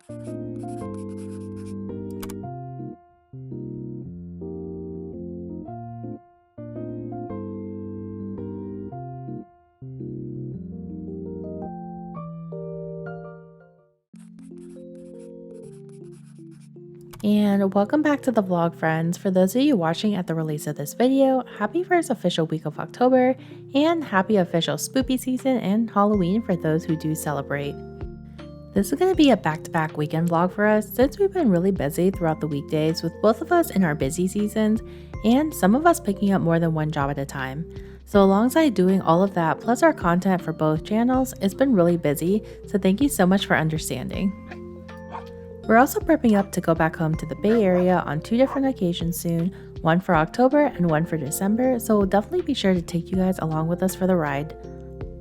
And welcome back to the vlog, friends. For those of you watching at the release of this video, happy first official week of October, and happy official spoopy season and Halloween for those who do celebrate. This is going to be a back-to-back weekend vlog for us since we've been really busy throughout the weekdays with both of us in our busy seasons and some of us picking up more than one job at a time. So alongside doing all of that plus our content for both channels, it's been really busy, so thank you so much for understanding. We're also prepping up to go back home to the Bay Area on 2 different occasions soon, one for October and one for December, so we'll definitely be sure to take you guys along with us for the ride.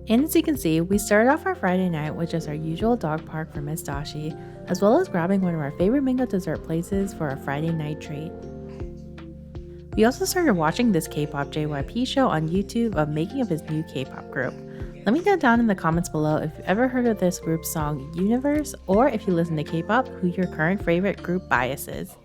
And as you can see, we started off our Friday night with just our usual dog park for Miss Dashi, as well as grabbing one of our favorite mango dessert places for a Friday night treat. We also started watching this K-pop JYP show on YouTube of making of his new K-pop group. Let me know down in the comments below if you've ever heard of this group's song Universe, or if you listen to K-pop, who your current favorite group bias is.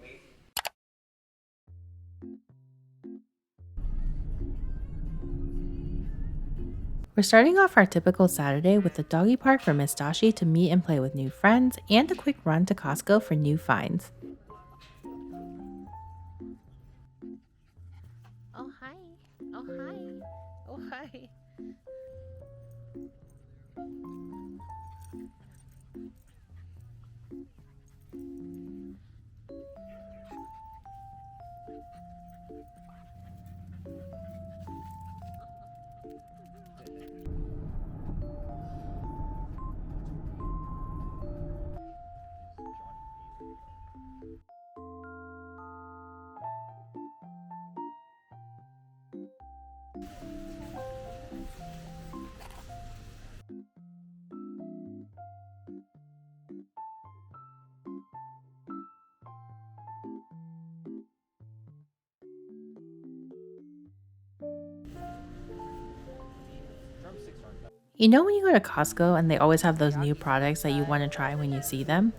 We're starting off our typical Saturday with the doggy park for Miss Dashi to meet and play with new friends, and a quick run to Costco for new finds. Oh hi. Oh hi. Oh hi. You know when you go to Costco and they always have those new products that you want to try when you see them?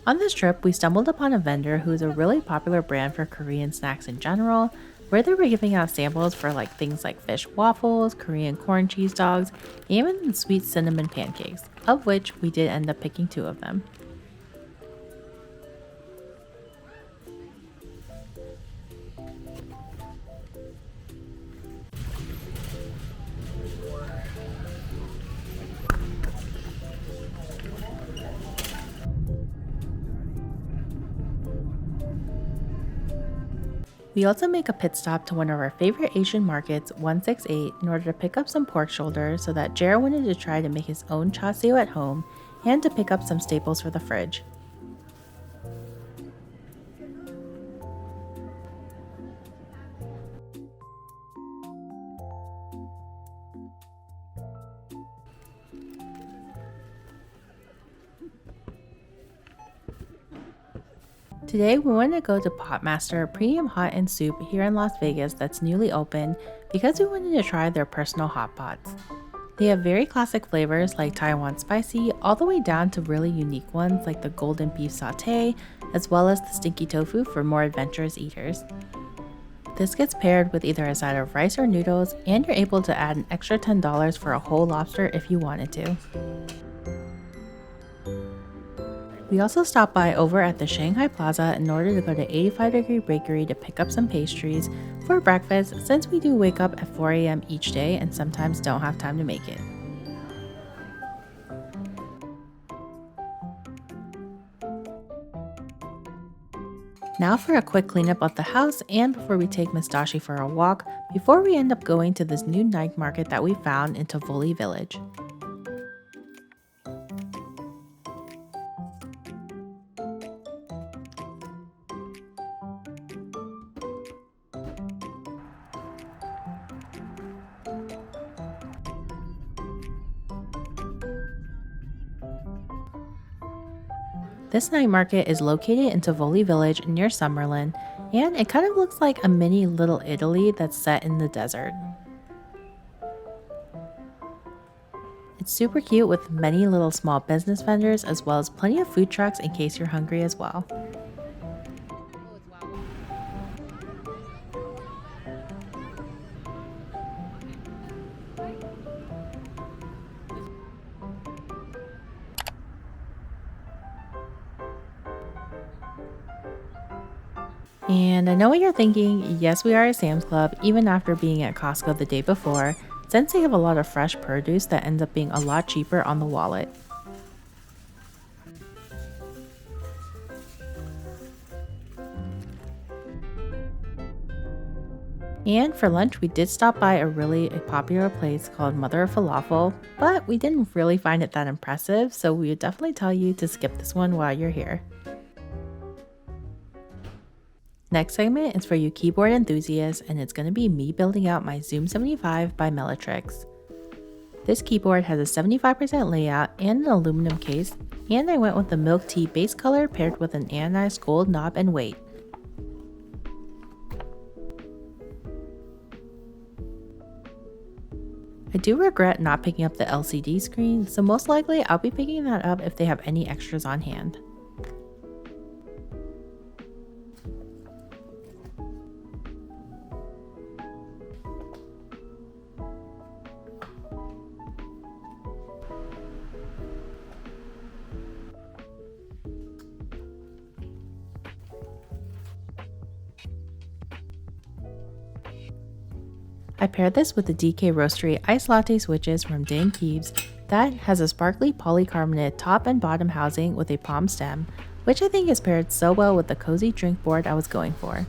On this trip, we stumbled upon a vendor who is a really popular brand for Korean snacks in general, where they were giving out samples for like things like fish waffles, Korean corn cheese dogs, and even sweet cinnamon pancakes, of which we did end up picking 2 of them. We also make a pit stop to one of our favorite Asian markets, 168, in order to pick up some pork shoulder so that Jared wanted to try to make his own chaseo at home and to pick up some staples for the fridge. Today we wanted to go to Potmaster Premium Hot and Soup here in Las Vegas that's newly open because we wanted to try their personal hot pots. They have very classic flavors like Taiwan spicy all the way down to really unique ones like the golden beef sauté, as well as the stinky tofu for more adventurous eaters. This gets paired with either a side of rice or noodles, and you're able to add an extra $10 for a whole lobster if you wanted to. We also stopped by over at the Shanghai Plaza in order to go to 85 Degree Bakery to pick up some pastries for breakfast since we do wake up at 4 a.m. each day and sometimes don't have time to make it. Now for a quick cleanup of the house and before we take Miss Dashi for a walk before we end up going to this new night market that we found in Tivoli Village. This night market is located in Tivoli Village near Summerlin, and it kind of looks like a mini Little Italy that's set in the desert. It's super cute with many little small business vendors as well as plenty of food trucks in case you're hungry as well. Oh, it's Wawa. And I know what you're thinking, yes, we are a Sam's Club, even after being at Costco the day before, since they have a lot of fresh produce that ends up being a lot cheaper on the wallet. And for lunch, we did stop by a really popular place called Mother of Falafel, but we didn't really find it that impressive, so we would definitely tell you to skip this one while you're here. Next segment is for you keyboard enthusiasts, and it's going to be me building out my Zoom 75 by Mellatrix. This keyboard has a 75% layout and an aluminum case, and I went with the milk tea base color paired with an anodized gold knob and weight. I do regret not picking up the LCD screen, so most likely I'll be picking that up if they have any extras on hand. I paired this with the DK Roastery Iced Latte switches from Dan Keeves that has a sparkly polycarbonate top and bottom housing with a palm stem, which I think is paired so well with the cozy drink board I was going for.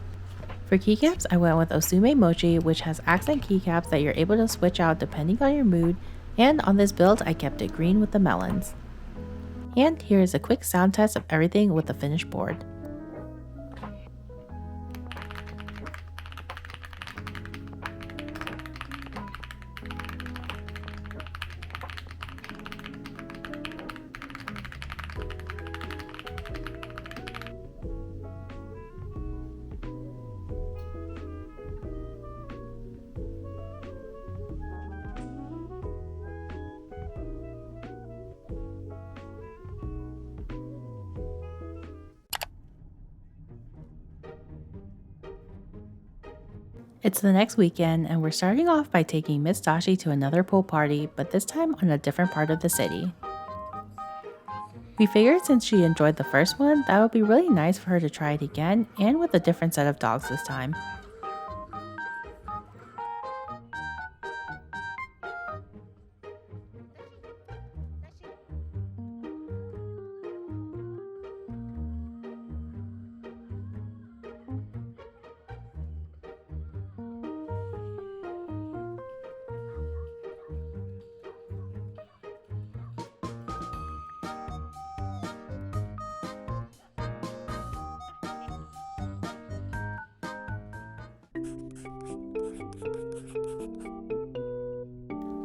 For keycaps, I went with Osume Mochi, which has accent keycaps that you're able to switch out depending on your mood, and on this build I kept it green with the melons. And here is a quick sound test of everything with the finished board. It's the next weekend, and we're starting off by taking Miss Dashi to another pool party, but this time on a different part of the city. We figured since she enjoyed the first one, that would be really nice for her to try it again, and with a different set of dogs this time.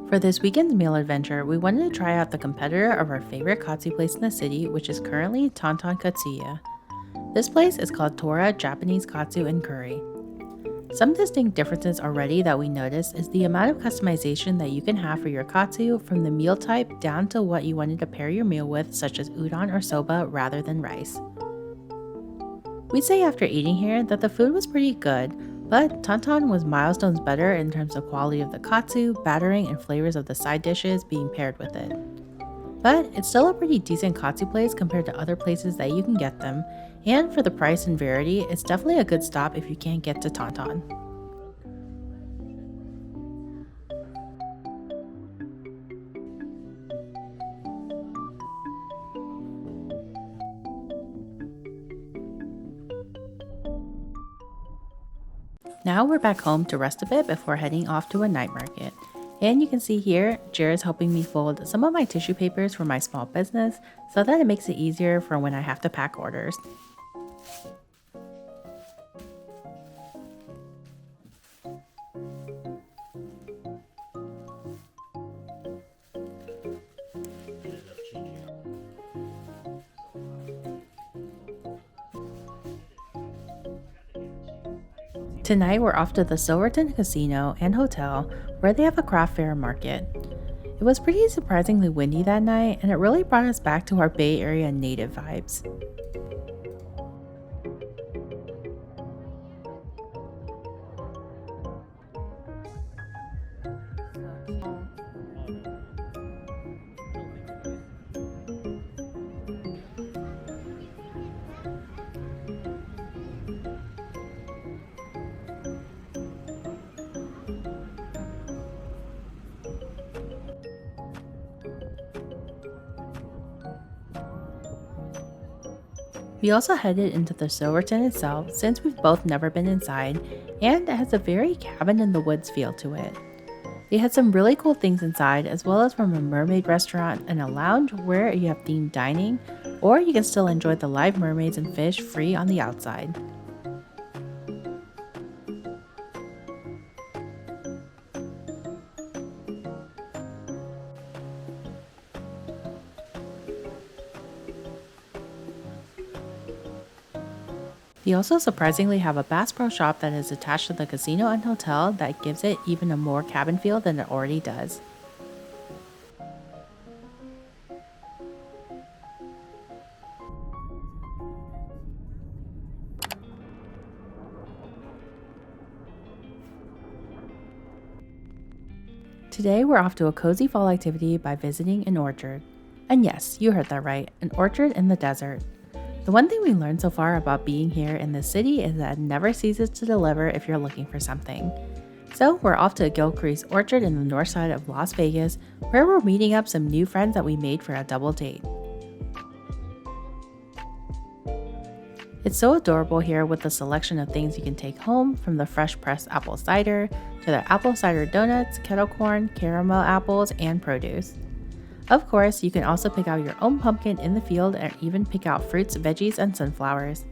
For this weekend's meal adventure, we wanted to try out the competitor of our favorite katsu place in the city, which is currently Tonton Katsuya. This place is called Tora Japanese Katsu and Curry. Some distinct differences already that we noticed is the amount of customization that you can have for your katsu, from the meal type down to what you wanted to pair your meal with, such as udon or soba rather than rice. We'd say after eating here that the food was pretty good, but Tonton was milestones better in terms of quality of the katsu, battering, and flavors of the side dishes being paired with it. But it's still a pretty decent katsu place compared to other places that you can get them, and for the price and variety, it's definitely a good stop if you can't get to Tonton. Now we're back home to rest a bit before heading off to a night market. And you can see here, Jared's helping me fold some of my tissue papers for my small business so that it makes it easier for when I have to pack orders. Tonight we're off to the Silverton Casino and Hotel, where they have a craft fair market. It was pretty surprisingly windy that night, and it really brought us back to our Bay Area native vibes. We also headed into the Silverton itself since we've both never been inside, and it has a very cabin in the woods feel to it. They had some really cool things inside, as well as from a mermaid restaurant and a lounge where you have themed dining, or you can still enjoy the live mermaids and fish free on the outside. They also surprisingly have a Bass Pro Shop that is attached to the casino and hotel that gives it even a more cabin feel than it already does. Today we're off to a cozy fall activity by visiting an orchard. And yes, you heard that right, an orchard in the desert. The one thing we learned so far about being here in this city is that it never ceases to deliver if you're looking for something. So we're off to Gilcrease Orchard in the north side of Las Vegas, where we're meeting up some new friends that we made for a double date. It's so adorable here with the selection of things you can take home, from the fresh pressed apple cider to their apple cider donuts, kettle corn, caramel apples, and produce. Of course, you can also pick out your own pumpkin in the field and even pick out fruits, veggies, and sunflowers.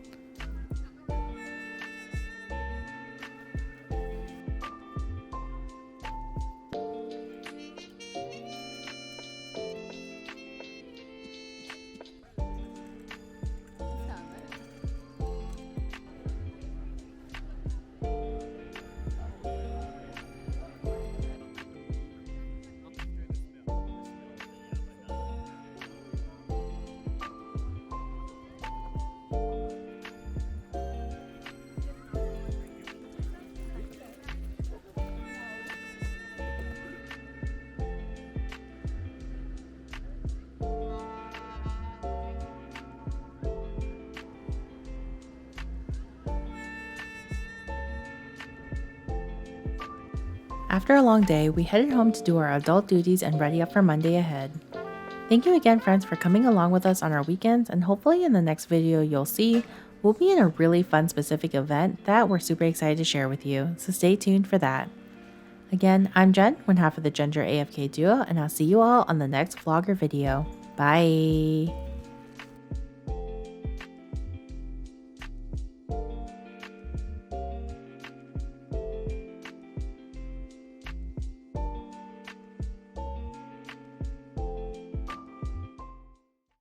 After a long day, we headed home to do our adult duties and ready up for Monday ahead. Thank you again, friends, for coming along with us on our weekends, and hopefully in the next video you'll see we'll be in a really fun specific event that we're super excited to share with you, so stay tuned for that. Again, I'm Jen, one half of the Ginger AFK duo, and I'll see you all on the next vlog or video. Bye!